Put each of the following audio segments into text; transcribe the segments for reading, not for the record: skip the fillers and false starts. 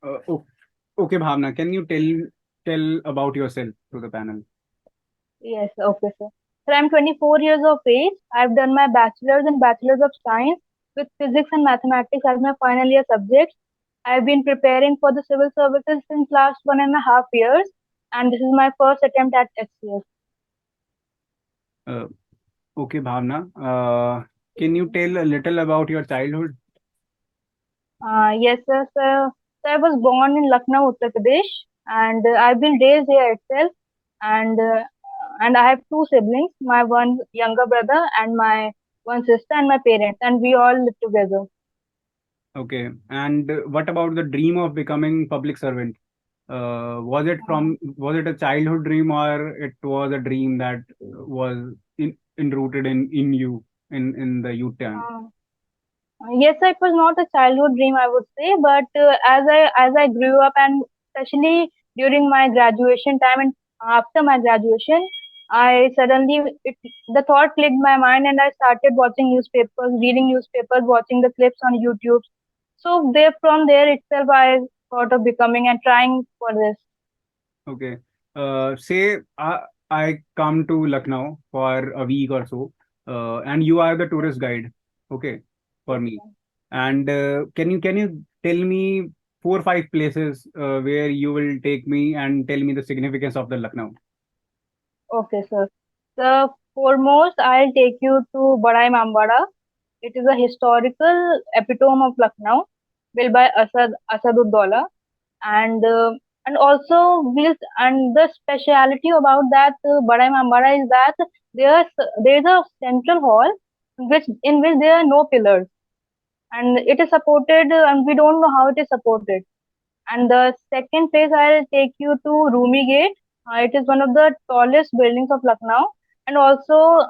O- okay, Bhavna, can you tell about yourself to the panel? Yes, okay, sir. So I'm 24 years of age. I've done my bachelor's and bachelor's of science with physics and mathematics as my final year subjects. I've been preparing for the civil services since last 1.5 years, and this is my first attempt at HCS. Uh, okay, Bhavna, can you tell a little about your childhood? Yes, sir. So I was born in Lucknow, Uttar Pradesh, and I've been raised here itself. And I have two siblings, my one younger brother and my one sister, and my parents, and we all live together. Okay, and what about the dream of becoming public servant? Was it a childhood dream, or it was a dream that was enrooted in you in the youth time? Uh, yes, it was not a childhood dream, I would say, but as I grew up, and especially during my graduation time and after my graduation, I suddenly the thought clicked my mind, and I started watching newspapers, reading newspapers, watching the clips on YouTube. So there, from there itself, I thought of becoming and trying for this. Okay. Say I come to Lucknow for a week or so, and you are the tourist guide, okay, for Yes, me. sir. And can you tell me 4 or 5 places where you will take me and tell me the significance of the Lucknow? Okay, sir. So foremost, I'll take you to Badai Mambara. It is a historical epitome of Lucknow, built by Asaduddaulah, and also and the speciality about that Badai Mambara is that there is a central hall in which there are no pillars, and it is supported, and we don't know how it is supported. And the second place I'll take you to Rumi Gate. It is one of the tallest buildings of Lucknow, and also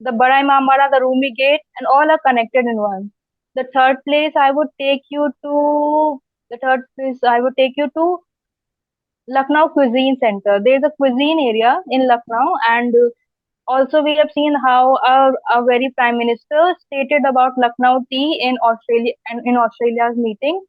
the Barai Mamara, the Rumi Gate, and all are connected in one. The third place I would take you to the third place I would take you to Lucknow Cuisine Center. There is a cuisine area in Lucknow, and also we have seen how our very Prime Minister stated about Lucknow tea in Australia and in Australia's meeting.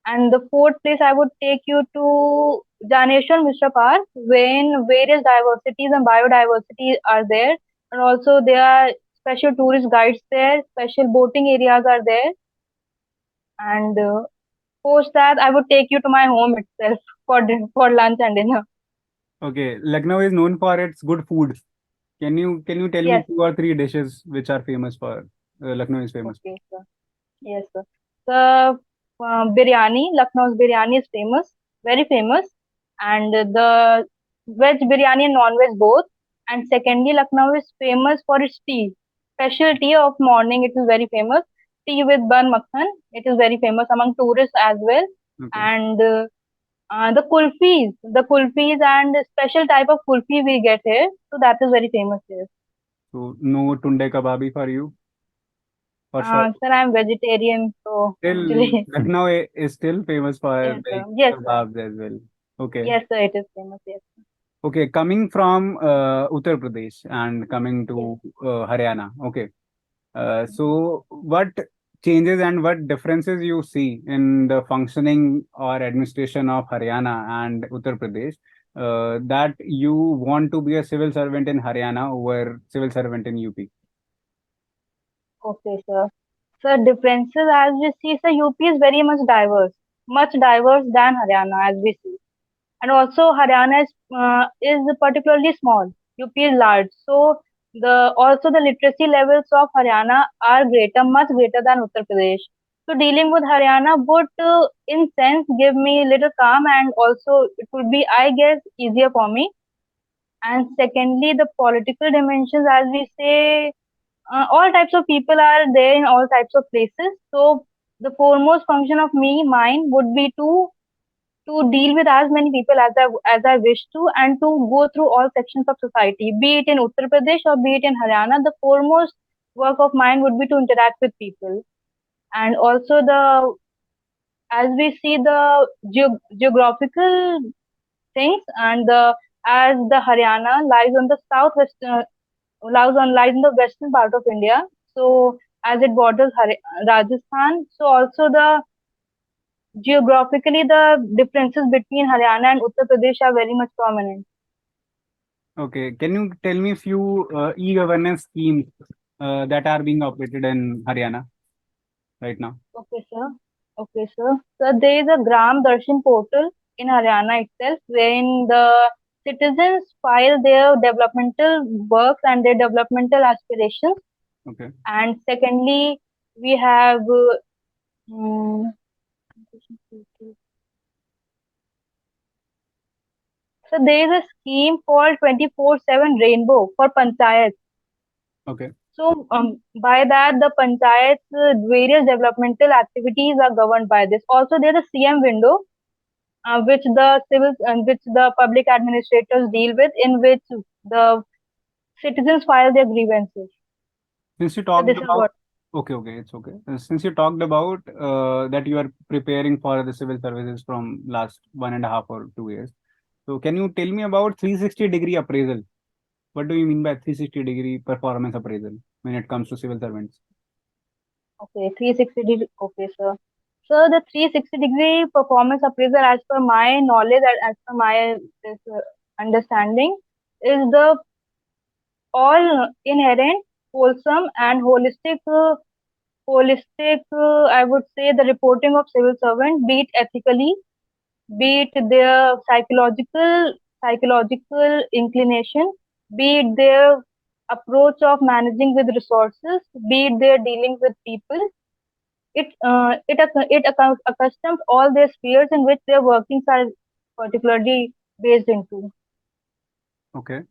And the fourth place I would take you to Janeshwar Mishra Park, when various diversities and biodiversity are there, and also there are special tourist guides there, special boating areas are there, and post that I would take you to my home itself for for lunch and dinner. Okay, Lucknow is known for its good food. Can you tell me Yes, 2 or 3 dishes which are famous for Lucknow is famous? okay, sir. Yes, sir. The biryani, Lucknow's biryani is famous, very famous, and the veg biryani and non-veg both. And secondly, Lucknow is famous for its tea. Special tea of morning, it is very famous. Tea with bun makhan, it is very famous among tourists as well. Okay, And the kulfis and special type of kulfi we get here, so that is very famous here. so no tunde kababi for you for sure. Sir, I'm vegetarian, so Still, actually, Lucknow is still famous for yes, sir. like Yes, sir. kebabs as well. Okay. Yes, sir, it is famous. Yes, Okay. Coming from Uttar Pradesh and coming yes. to Haryana. Okay. So what changes and what differences you see in the functioning or administration of Haryana and Uttar Pradesh that you want to be a civil servant in Haryana over civil servant in UP? Okay, sir. So differences as we see, so UP is very much diverse than Haryana as we see. And also Haryana is particularly small. UP is large. So the literacy levels of Haryana are much greater than Uttar Pradesh. So dealing with Haryana would, in sense, give me little calm, and also it would be, I guess, easier for me. And secondly, the political dimensions, as we say, all types of people are there in all types of places. So the foremost function of mine would be to deal with as many people as I wish to, and to go through all sections of society, be it in Uttar Pradesh or be it in Haryana. The foremost work of mine would be to interact with people, and also the as we see the geographical things, and the as the Haryana lies on the lies in the western part of India. So as it borders Rajasthan, so also geographically, the differences between Haryana and Uttar Pradesh are very much prominent. Okay, can you tell me few e-governance schemes that are being operated in Haryana right now? Okay, sir. Okay, sir. So there is a Gram Darshan portal in Haryana itself, wherein the citizens file their developmental works and their developmental aspirations. Okay, And secondly, we have mm, so there is a scheme called 24/7 Rainbow for panchayats. okay, So by that, the panchayats various developmental activities are governed by this. Also, there is a CM window which the public administrators deal with, in which the citizens file their grievances. since you So talked this is about, what. okay, okay, it's okay. Since you talked about that you are preparing for the civil services from last 1.5 or 2 years, so can you tell me about 360-degree appraisal? What do you mean by 360-degree performance appraisal when it comes to civil servants? Okay, 360 degree. Okay, sir. So the 360-degree performance appraisal, as per my knowledge, as per my this, understanding, is the all inherent, wholesome, and holistic. I would say the reporting of civil servant, be it ethically, be it their psychological inclination, be it their approach of managing with resources, be it their dealing with people. It accustoms all their spheres in which their workings are particularly based into. Okay.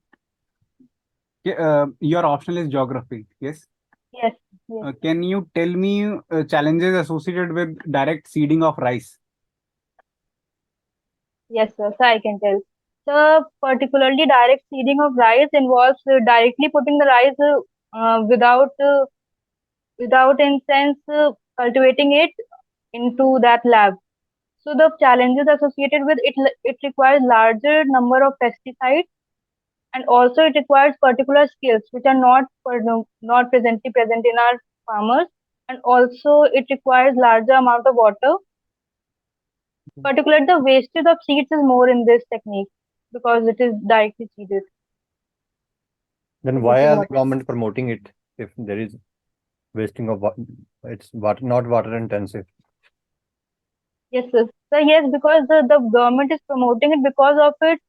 Yeah, your optional is geography. Yes. Yes, yes, Can you tell me challenges associated with direct seeding of rice? yes, sir. So I can tell. So particularly direct seeding of rice involves directly putting the rice without in sense cultivating it into that lab. So the challenges associated with it requires larger number of pesticides, and also it requires particular skills which are not presently present in our farmers, and also it requires larger amount of water. Particularly the wastage of seeds is more in this technique because it is directly seeded. So Then this why is are the what. government promoting it if there is wasting of water? It's water, not water intensive. Yes, sir. So yes, because the government is promoting it because of its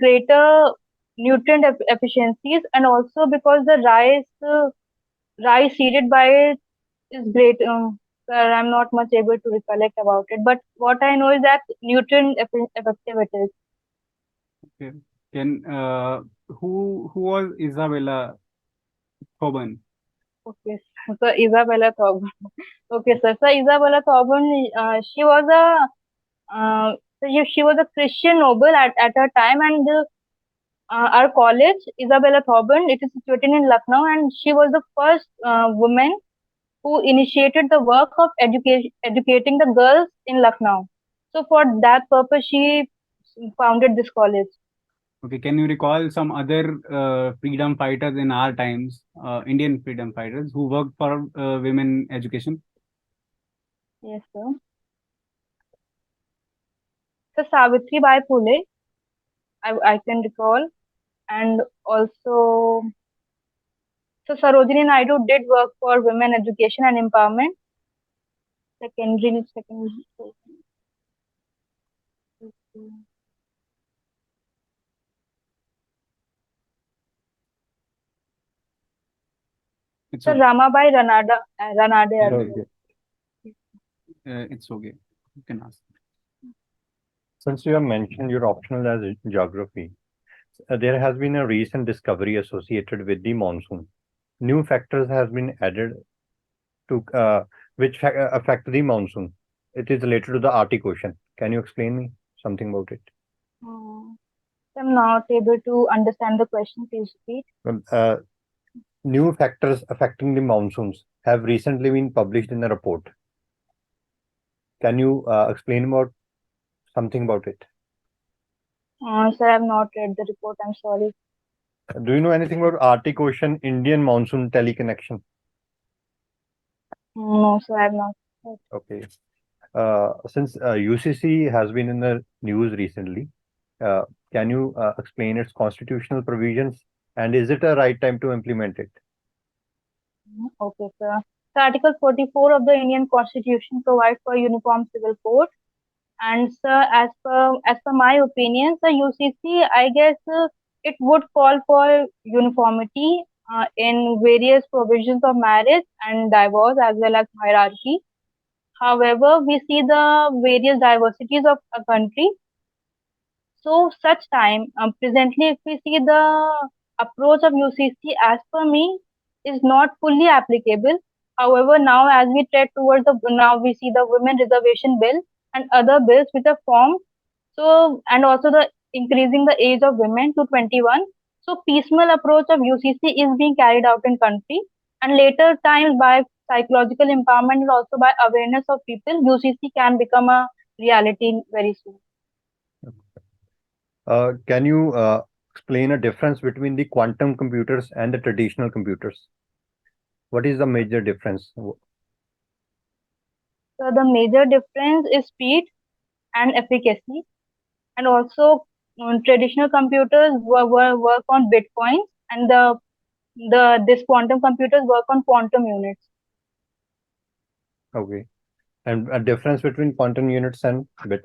greater nutrient efficiencies, and also because the rice seeded by it is great. Sir, I'm not much able to recollect about it, but what I know is that effective it is. Okay. Can who was Isabella Coburn? Okay, so Isabella Thoburn. Okay, sir. So Isabella Thoburn, she was she was a Christian noble at her time, and our college, Isabella Thoburn, it is situated in Lucknow, and she was the first woman who initiated the work of educating the girls in Lucknow. So for that purpose, she founded this college. Okay. Can you recall some other freedom fighters in our times, Indian freedom fighters who worked for women education? Yes, sir. So Savitri Bai Phule, I can recall, and also so Sarojini Naidu did work for women education and empowerment. Secondary. It's So okay. Ramabai Ranade Yeah, also. okay. It's okay. You can ask. Since you have mentioned your optional as geography, there has been a recent discovery associated with the monsoon. New factors has been added to affect the monsoon. It is related to the Arctic Ocean. Can you explain me something about it? Hmm. I'm not able to understand the question. Please repeat. Well, new factors affecting the monsoons have recently been published in a report. Can you explain about something about it? Sir, I've not read the report. I'm sorry. Do you know anything about Arctic Ocean Indian monsoon teleconnection? No, sir, I've not. Okay. Since UCC has been in the news recently, can you explain its constitutional provisions and is it a right time to implement it? Okay, sir. So Article 44 of the Indian Constitution provides for uniform civil code. And sir, as per my opinion, sir, UCC, I guess it would call for uniformity in various provisions of marriage and divorce as well as hierarchy. However, we see the various diversities of a country. So, such time, presently, if we see the approach of UCC, as per me, is not fully applicable. However, now as we tread towards now we see the Women Reservation Bill and other bills which are formed. So, and also the increasing the age of women to 21. So, piecemeal approach of UCC is being carried out in country, and later times by psychological empowerment and also by awareness of people, UCC can become a reality very soon. Can you explain a difference between the quantum computers and the traditional computers? What is the major difference? So the major difference is speed and efficacy, and also traditional computers work on bitcoins, and this quantum computers work on quantum units. Okay. And a difference between quantum units and bit?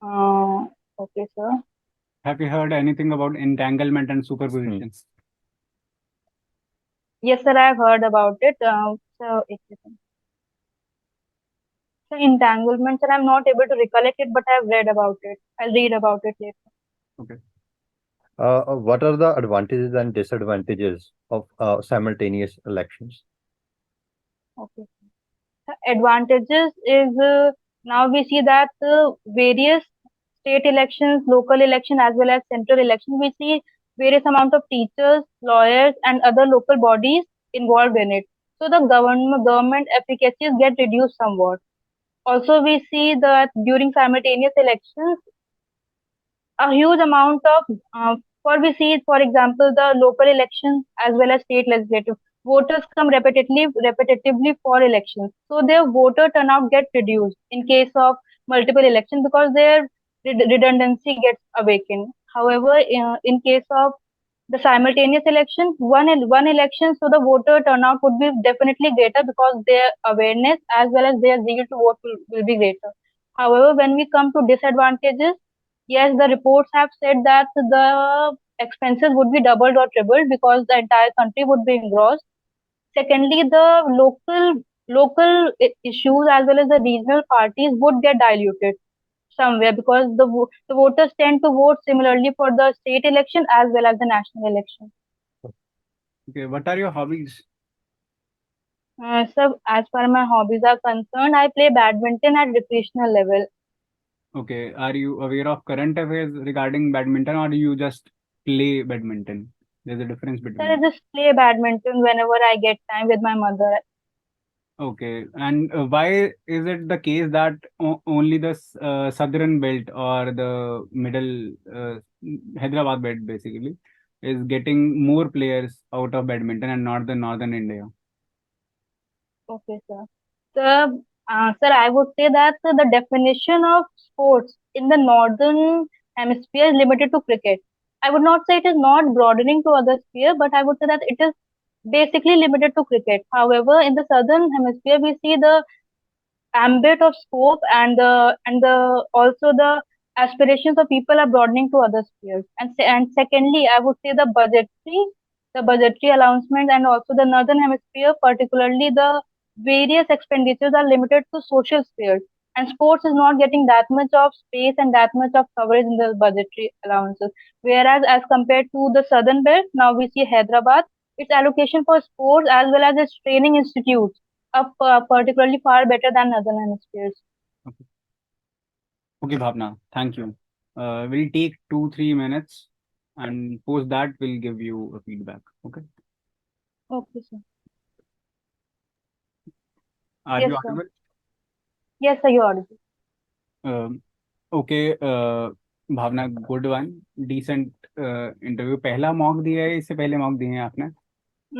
Okay, sir. Have you heard anything about entanglement and superposition? Yes, sir, I have heard about it. So entanglement, sir, I'm not able to recollect it, but I've read about it. I'll read about it later. Okay. What are the advantages and disadvantages of simultaneous elections? Okay. The advantages is now we see that various state elections, local election, as well as central election, we see various amount of teachers, lawyers, and other local bodies involved in it. So the government efficacies get reduced somewhat. Also, we see that during simultaneous elections, a huge amount of for we see, for example, the local elections as well as state legislative voters come repetitively for elections, so their voter turnout gets reduced in case of multiple elections because their redundancy gets awakened. However, in case of the simultaneous election, one election, so the voter turnout would be definitely greater because their awareness as well as their zeal to vote will be greater. However, when we come to disadvantages, yes, the reports have said that the expenses would be doubled or tripled because the entire country would be engrossed. Secondly, the local issues as well as the regional parties would get diluted somewhere because the voters tend to vote similarly for the state election as well as the national election. Okay, what are your hobbies? So, as far as my hobbies are concerned, I play badminton at recreational level. Okay, are you aware of current affairs regarding badminton or do you just play badminton? There's a difference So, I between. just play badminton whenever I get time with my mother. Okay, and why is it the case that only the southern belt or the middle Hyderabad belt basically is getting more players out of badminton and not the northern India? Okay, sir. So, sir, I would say that the definition of sports in the northern hemisphere is limited to cricket. I would not say it is not broadening to other sphere, but I would say that it is basically limited to cricket. However, in the southern hemisphere, we see the ambit of scope and the also the aspirations of people are broadening to other spheres. And secondly, I would say the budgetary announcement and also the northern hemisphere, particularly the various expenditures are limited to social spheres. And sports is not getting that much of space and that much of coverage in the budgetary allowances. Whereas as compared to the southern belt, now we see Hyderabad, its allocation for sports as well as its training institutes are particularly far better than northern hemispheres. Okay, okay, Bhavna, thank you. We'll take 2-3 minutes and post that we'll give you a feedback. Okay. Okay, sir. Are Yes, you sir. audible? Yes, sir, you audible. Okay Bhavna good one decent interview पहला mock दिया है इससे पहले mock दिए हैं आपने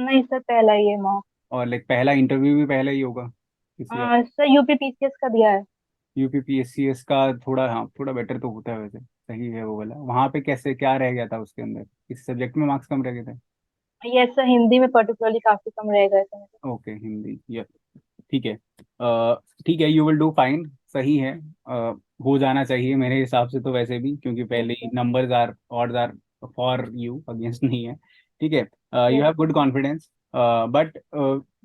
नहीं sir, पहला ही है मॉक. और लाइक पहला इंटरव्यू भी पहला ही होगा किसी सर यूपीपीसीएस का दिया है। यूपीपीएससीएस का थोड़ा, हाँ थोड़ा बेटर तो होता है वैसे, सही है वो वाला। वहाँ पे कैसे क्या रह गया था उसके अंदर, किस सब्जेक्ट में मार्क्स कम रह गए थे? यस सर, हिंदी में पर्टिकुलरली काफी कम रहेगा इसमें। ओके, हिंदी, ये ठीक है। ठीक है, यू विल डू फाइन, सही है। हो जाना चाहिए मेरे हिसाब से तो वैसे भी, क्योंकि यस पहले ही sir. Numbers are odds are for you, against नहीं है। ठीक है, you yes have good sir. Confidence. But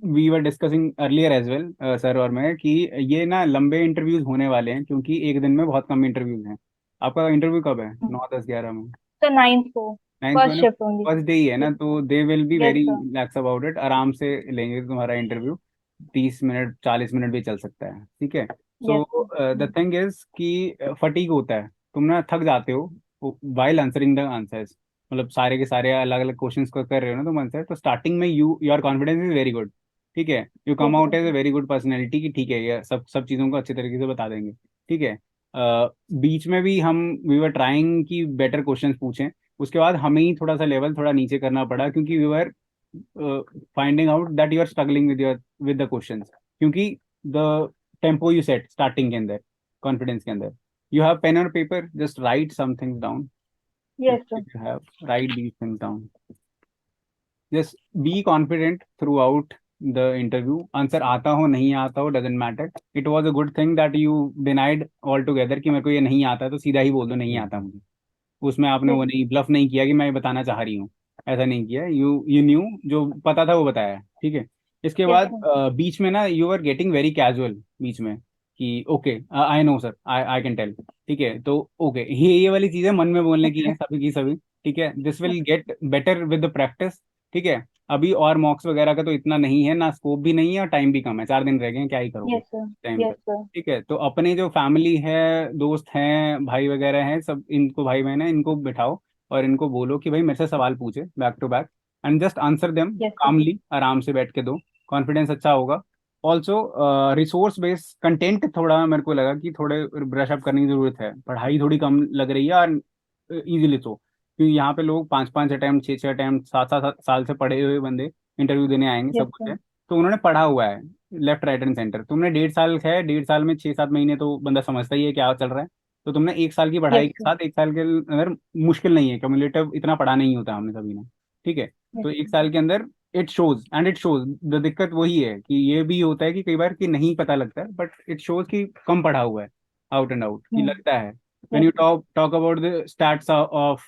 we were discussing earlier as well, sir और मैं, कि ये ना लंबे इंटरव्यूज होने वाले हैं, क्योंकि एक दिन में बहुत कम इंटरव्यूज हैं। आपका इंटरव्यू कब है? 9, 10, 11 में? सर 9th को। 9th में फर्स्ट ना? Shift only. फर्स्ट डे ही है ना, यस। तो they will be yes very sir. Lakhs about it, आराम से लेंगे तुम्हारा इंटरव्यू। 30 मिनट 40 मिनट भी चल सकता है, ठीक है। Yes so the sir. Thing is कि फटीग होता है, तुम ना थक जाते हो वाइल आंसरिंग द आंसर्स। मतलब सारे के सारे अलग अलग क्वेश्चंस को कर रहे हो ना तुम आंसर, तो स्टार्टिंग में you your confidence is very good. ठीक है, you come yes out sir. As a very good personality कि ठीक है, ये सब सब चीज़ों को अच्छे तरीके से बता देंगे। ठीक है। बीच में भी हम वी वर ट्राइंग कि बेटर क्वेश्चंस पूछें। उसके बाद हमें ही थोड़ा सा लेवल थोड़ा नीचे करना पड़ा, क्योंकि we were finding out that you are struggling with the questions, क्योंकि the tempo you set starting के अंदर, कॉन्फिडेंस के अंदर, यू हैव पेन और paper, just write some things down. Yes sir. You have write these things down. Just be confident throughout the interview. Answer आता हो नहीं आता हो doesn't matter. It was a good thing that you denied all together कि मेरे को ये नहीं आता, तो सीधा ही बोल दो नहीं आता मुझे। उसमें आपने यस। वो नहीं, ब्लफ नहीं किया कि मैं ये बताना चाह रही हूँ। ऐसा नहीं किया, यू न्यू, जो पता था वो बताया। ठीक है। इसके यस बाद सर। बीच में ना you are getting very casual बीच में, कि okay I know sir, I I can tell. ठीक है, तो ओके, ये वाली चीजें मन में बोलने की हैं सभी की सभी। ठीक है, this will get better with the practice. ठीक है। अभी और मॉक्स वगैरह का तो इतना नहीं है ना, स्कोप भी नहीं है और टाइम भी कम है, 4 दिन रह गए हैं, क्या ही करोगे यस सर। टाइम तक। Yes sir. ठीक है, तो अपने जो फैमिली है, दोस्त हैं, भाई वगैरह हैं, सब इनको, भाई बहन है, इनको बिठाओ और इनको बोलो कि भाई मेरे से सवाल पूछे back to back, and just answer them yes sir. Calmly, आराम से बैठ के दो। कॉन्फिडेंस अच्छा होगा। ऑल्सो रिसोर्स बेस्ड कंटेंट थोड़ा मेरे को लगा कि थोड़े ब्रश अप करने की जरूरत है, पढ़ाई थोड़ी कम लग रही है, और इजीली तो, क्योंकि यहाँ पे लोग 5 5 अटेम्प्ट 6 6 अटेम्प्ट 7 7 साल से पढ़े हुए बंदे इंटरव्यू देने आएंगे, यस सब कुछ सर। है। तो उन्होंने पढ़ा हुआ है, लेफ्ट राइट एंड सेंटर। तुमने 1.5 साल है, 1.5 साल में 6 7 महीने तो बंदा समझता ही है क्या चल रहा है। तो तुमने 1 साल की पढ़ाई यस के सर। साथ 1 साल के अंदर, मुश्किल नहीं है, क्यूमुलेटिव इतना पढ़ा नहीं होता हमने सभी ने। ठीक है। यस तो एक सर। साल के अंदर it shows and it shows. The दिक्कत वही है कि ये भी होता है कि कई बार कि नहीं पता लगता है, बट इट शोज कि कम पढ़ा हुआ है, आउट एंड आउट कि लगता है। when yes you sir. talk about the stats of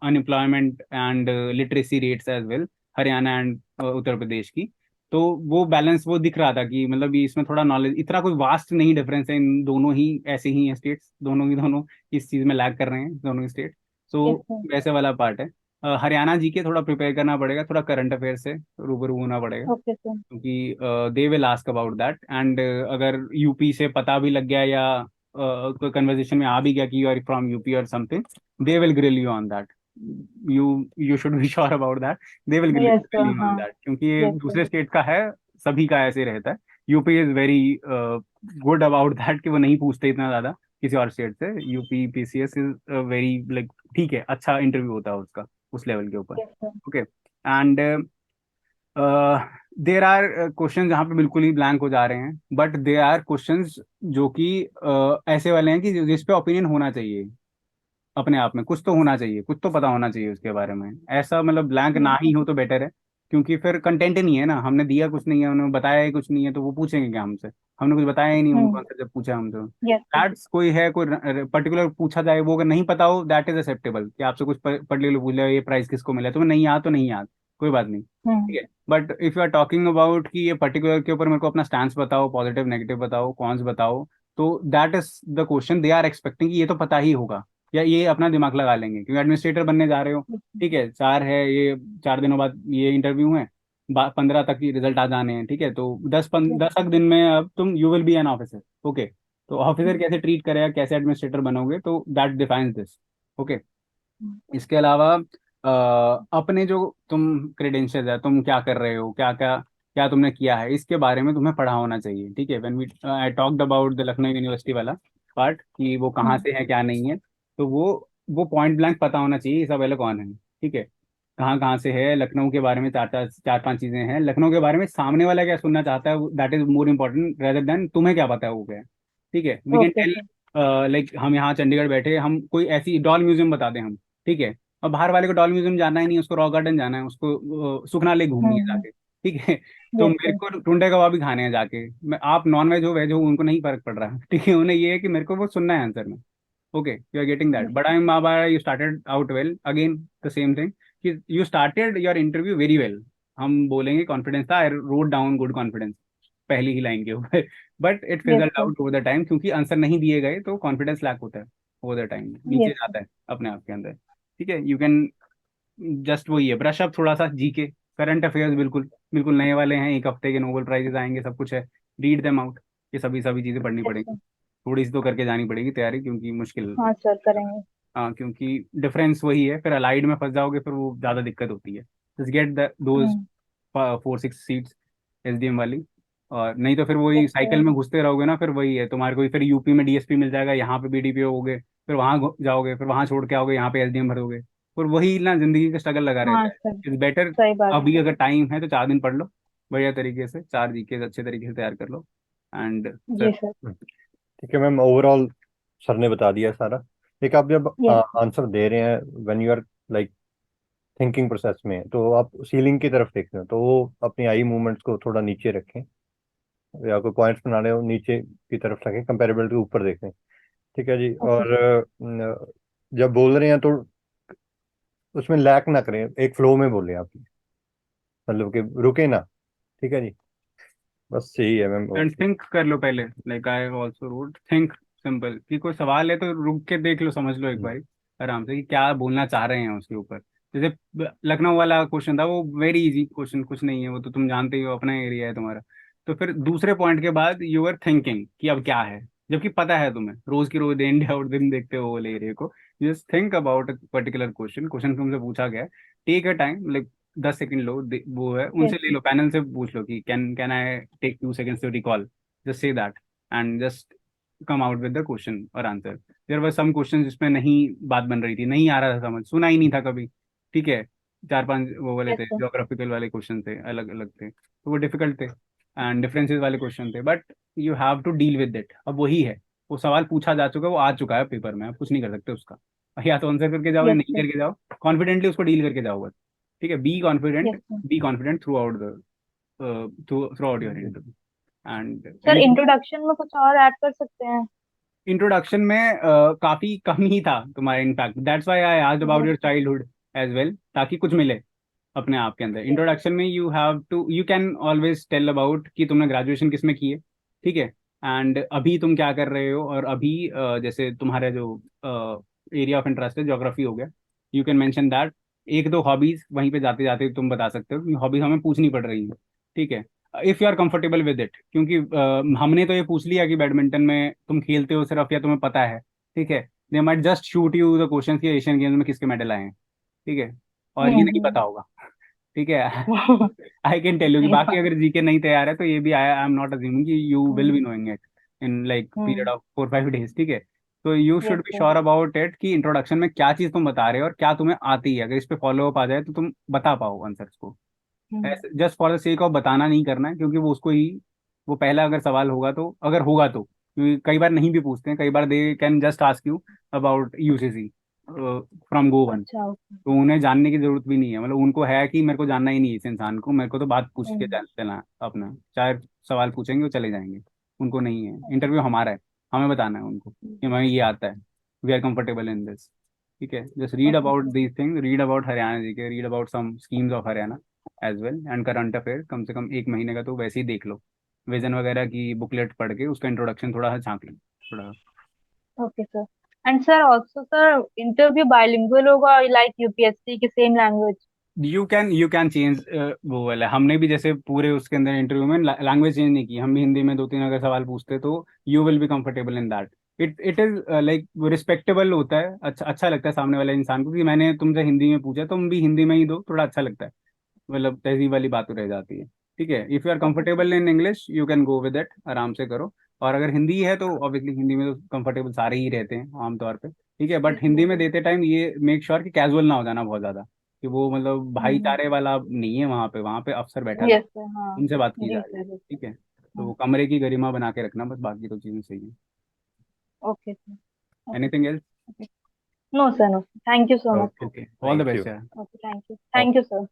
unemployment and literacy rates as well, Haryana and Uttar Pradesh की, तो वो बैलेंस वो दिख रहा था कि मतलब ये इसमें थोड़ा नॉलेज, इतना कोई वास्ट नहीं डिफरेंस है, इन दोनों ही ऐसे ही हैं स्टेट्स, दोनों की दोनों इस चीज़ में लैग कर रहे हैं दोनों ही स्टेट। So yes sir. वैसे वाला पार्ट है। हरियाणा जी के थोड़ा प्रिपेयर करना पड़ेगा, थोड़ा करंट अफेयर से रूबरू होना पड़ेगा, ओके सर। क्योंकि they will ask about that, and अगर यूपी से पता भी लग गया या कोई कन्वर्सेशन में आ भी गया कि यू आर फ्रॉम यूपी और something, they will grill you on that. You you should be sure about that, they will yes grill sir. You on हाँ। दैट, क्योंकि ये यस सर। दूसरे स्टेट का है, सभी का ऐसे रहता है। UP is very good about that कि वो नहीं पूछते इतना ज्यादा किसी और स्टेट से। UP PCS is very like, ठीक है, अच्छा इंटरव्यू होता है उसका उस लेवल के ऊपर। Yes sir. Okay. And there are question जहाँ पे बिल्कुल ही ब्लैंक हो जा रहे हैं, बट दे आर क्वेश्चंस जो कि ऐसे वाले हैं कि जिस पे ओपिनियन होना चाहिए, अपने आप में कुछ तो होना चाहिए, कुछ तो पता होना चाहिए उसके बारे में। ऐसा मतलब ब्लैंक ना ही हो तो बेटर है, क्योंकि फिर कंटेंट ही नहीं है ना, हमने दिया कुछ नहीं है, उन्होंने बताया ही कुछ नहीं है, तो वो पूछेंगे क्या हमसे? हमने कुछ बताया ही नहीं उनको आंसर जब पूछा हमसे। Yes sir. दैट्स कोई है, कोई पर्टिकुलर पूछा जाए, वो अगर नहीं पता हो दैट इज एक्सेप्टेबल, कि आपसे कुछ पर्टिकुलर पूछ लिया, ये प्राइस किसको मिला, तुम्हें नहीं याद तो नहीं याद, कोई बात नहीं। ठीक है। But if you are talking about कि ये पर्टिकुलर के ऊपर मेरे को अपना स्टैंड बताओ, पॉजिटिव नेगेटिव बताओ, कॉन्स बताओ, तो that is the question they are expecting कि ये तो पता ही होगा, या ये अपना दिमाग लगा लेंगे क्योंकि एडमिनिस्ट्रेटर बनने जा रहे हो। ठीक है, 4 है ये, 4 दिनों बाद ये इंटरव्यू है, 15 तक की रिजल्ट आ जाने हैं। ठीक है, तो 10 10 दिन में अब तुम you will be an officer. Okay, तो ऑफिसर कैसे ट्रीट करेगा, कैसे एडमिनिस्ट्रेटर बनोगे, तो दैट डिफाइंस दिस। ओके। इसके अलावा अपने जो तुम क्रेडेंशियल्स है, तुम क्या कर रहे हो, क्या क्या क्या तुमने किया है, इसके बारे में तुम्हें पढ़ा होना चाहिए। ठीक है, when we I talked about the Lucknow university वाला पार्ट, कि वो कहाँ से है क्या नहीं है, तो वो पॉइंट ब्लैंक पता होना चाहिए इसabella कौन है। ठीक है। कहाँ कहाँ से है, लखनऊ के बारे में चार पांच चीजें हैं, लखनऊ के बारे में सामने वाला क्या सुनना चाहता है, that is more important rather than तुम्हें क्या पता है वो क्या है। ठीक है, we can okay tell, sir. Like हम यहाँ चंडीगढ़ बैठे, हम कोई ऐसी डॉल म्यूजियम बता दें हम, ठीक है, और बाहर वाले को डॉल म्यूजियम जाना ही नहीं, उसको रॉक गार्डन जाना है, उसको सुखना लेक घूमनी है हम्म। जाके, ठीक है। तो यस मेरे सर। को टुंडे कबाब भी खाने हैं जाके, मैं आप नॉन वेज हो वेज हो उनको नहीं फर्क पड़ रहा, ठीक है, उन्हें ये है कि मेरे को वो सुनना है आंसर में। Okay, you are getting that. But I'm Mabara, you started out well. Again, the same thing. You started your interview very well. हम बोलेंगे कॉन्फिडेंस था, I wrote down good confidence पहली ही लाइन के ऊपर, but it yes fizzled sir. Out over the time, क्योंकि answer नहीं दिए गए तो कॉन्फिडेंस लैक होता है ओवर द टाइम, नीचे यस सर। जाता है अपने आप के अंदर। ठीक है, यू कैन जस्ट वही है, ब्रश अप थोड़ा सा, जीके करंट अफेयर्स बिल्कुल बिल्कुल नए वाले हैं, एक हफ्ते के नोबेल प्राइजेस आएंगे, सब कुछ है, रीड देम आउट, ये सभी सभी चीजें पढ़नी यस पड़ेगी, सर। थोड़ी सी तो करके जानी पड़ेगी तैयारी, क्योंकि मुश्किल। हाँ सर, करेंगे। हाँ, क्योंकि डिफरेंस वही है, फिर अलाइड में फंस जाओगे फिर वो ज़्यादा दिक्कत होती है। Just get those hmm. 4-6 seats SDM वाली, और नहीं तो फिर यस वही सर। साइकिल में घुसते रहोगे ना, फिर वही है तुम्हारे को, फिर यूपी में डीएसपी मिल जाएगा, यहाँ पे बीडीपीओ होगे, फिर वहाँ जाओगे, फिर वहाँ छोड़ के आओगे, यहाँ पे एसडीएम भरोगे, फिर वही ना जिंदगी का स्ट्रगल लगा हाँ रहता है। सर, इट्स बेटर सही बात अभी है। अगर टाइम है तो 4 दिन पढ़ लो बढ़िया तरीके से, 4 जीके अच्छे तरीके से तैयार कर लो, एंड जी सर। सर। ठीक है मैम, ओवरऑल सर ने बता दिया सारा। एक आप जब यस। आंसर दे रहे हैं, when you are like thinking process में, तो आप सीलिंग की तरफ देख रहे हो, तो वो अपनी आई मूवमेंट्स को थोड़ा नीचे रखें, या कोई पॉइंट्स बना रहे हो नीचे की तरफ रखें, कंपेरेबल के ऊपर देखें। ठीक है जी। ओके और सर। जब बोल रहे हैं तो उसमें लैक ना करें, एक फ्लो में बोलें आप, मतलब कि रुके ना। ठीक है जी, बस यही है मैम। एंड थिंक कर लो पहले, like I also wrote think simple, कि कोई सवाल है तो रुक के देख लो, समझ लो एक बार आराम से कि क्या बोलना चाह रहे हैं उसके ऊपर। जैसे लखनऊ वाला क्वेश्चन था, वो वेरी इजी क्वेश्चन, कुछ नहीं है, वो तो तुम जानते ही हो, अपना एरिया है तुम्हारा। तो फिर दूसरे पॉइंट के बाद यू आर थिंकिंग कि अब क्या है, जबकि पता है तुम्हें, रोज की रोज डे इन डे आउट दिन देखते हो वो वाले एरिया को। Just think about particular question, question तुमसे पूछा गया है, take a time, like 10 second लो, वो है उनसे यस ले सर। लो, पैनल से पूछ लो कि can I take 2 seconds to recall, just say that, and just come out with the question और answer. There were some question जिसमें नहीं बात बन रही थी, नहीं आ रहा था समझ, सुना ही नहीं था कभी, ठीक है, 4-5 वो वाले यस थे, सर। ज्योग्राफिकल वाले क्वेश्चन थे, अलग अलग थे, तो वो डिफिकल्ट थे, एंड डिफरेंसेस वाले क्वेश्चन थे, but you have to deal with it. अब वही है, वो सवाल पूछा जा चुका है, वो आ चुका है पेपर में, आप कुछ नहीं कर सकते उसका, या तो आंसर करके जाओ या यस नहीं सर। करके जाओ, कॉन्फिडेंटली उसको डील करके जाओ बस। ठीक है, yes sir. Be confident through out the through out your interview, and sir, anything. Introduction में कुछ और ऐड कर सकते हैं? इंट्रोडक्शन में काफी कम ही था तुम्हारा, in fact that's why I asked about yes your childhood as well, ताकि कुछ मिले अपने आप के अंदर। यस। इंट्रोडक्शन में you have to, you can always tell about कि तुमने ग्रेजुएशन किस में की है, ठीक है, एंड अभी तुम क्या कर रहे हो, और अभी जैसे तुम्हारा जो एरिया ऑफ इंटरेस्ट है, ज्योग्राफी हो गया, यू कैन मेंशन दैट। एक दो हॉबीज वहीं पे जाते जाते तुम बता सकते हो, क्योंकि हॉबीज हमें पूछनी पड़ रही है, ठीक है, if you are comfortable with it, क्योंकि हमने तो ये पूछ लिया कि बैडमिंटन में तुम खेलते हो सिर्फ, या तुम्हें पता है, ठीक है, they might just shoot you the question कि एशियन गेम्स में किसके मेडल आए हैं, ठीक है, और ये नहीं पता होगा, ठीक है। आई कैन टेल यू कि सही बाकी बात। अगर जीके नहीं तैयार है तो ये भी, आई एम नॉट अज्यूमिंग कि you will hmm. Be knowing it in like period hmm. Of 4-5 days, ठीक है। तो you should yes be sir. Sure about it कि इंट्रोडक्शन में क्या चीज तुम बता रहे हो और क्या तुम्हें आती है, अगर इस पे फॉलो अप आ जाए तो तुम बता पाओ आंसर्स को, हम्म। ऐसे just for the sake of बताना नहीं करना है, क्योंकि वो उसको ही, वो पहला अगर सवाल होगा तो, अगर होगा तो, क्योंकि कई बार नहीं भी पूछते हैं, कई बार they can just ask you about UCC from go 1, अच्छा, ओके। तो उन्हें जानने की जरूरत भी नहीं है, मतलब उनको है कि मेरे को जानना ही नहीं है इस इंसान को, मेरे को तो बात पूछ के हम्म। चलना है अपना, चाहे सवाल पूछेंगे वो चले जाएंगे, उनको नहीं है, इंटरव्यू हमारा है, हमें बताना है उनको कि हमें ये आता है, we are comfortable in this, ठीक है। Just read okay about sir. These thing, read about Haryana G K, read about some schemes of Haryana as well, and current affair कम से कम 1 महीने का तो वैसे ही देख लो, विजन वगैरह की बुकलेट पढ़ के उसका इंट्रोडक्शन थोड़ा सा झांक लो थोड़ा। Okay sir. And sir, also sir, interview bilingual होगा लाइक यूपीएससी की same language? You can change, वो वाला हमने भी जैसे पूरे उसके अंदर इंटरव्यू में लैंग्वेज चेंज नहीं की, हम भी हिंदी में 2-3 अगर सवाल पूछते तो you will be comfortable in that. It is like respectable होता है, अच्छा अच्छा लगता है सामने वाले इंसान को कि मैंने तुमसे हिंदी में पूछा, तुम भी हिंदी में ही दो, थोड़ा अच्छा लगता है, मतलब तहजीब वाली बात तो रह जाती है, ठीक है। If you are okay sir. Comfortable in English you can go with it, आराम से करो, और अगर हिंदी है तो ऑब्वियसली हिंदी में तो कंफर्टेबल सारे ही रहते हैं आमतौर पे, ठीक है, बट यस हिंदी सर। में देते टाइम ये मेक श्योर कि कैजुअल ना हो जाना बहुत ज्यादा, कि वो मतलब भाईचारे वाला नहीं है वहाँ पे अफसर बैठा था, यस सर, हाँ। उनसे बात की जा जी रही है। सर, जी ठीक है, तो हाँ। वो कमरे की गरिमा बना के रखना, बस बाकी तो चीजें सही है। Okay sir. Okay. Anything else? No sir, no, thank you so much. Okay. Okay, all the Thank best you. यार। Okay, thank Okay. You sir.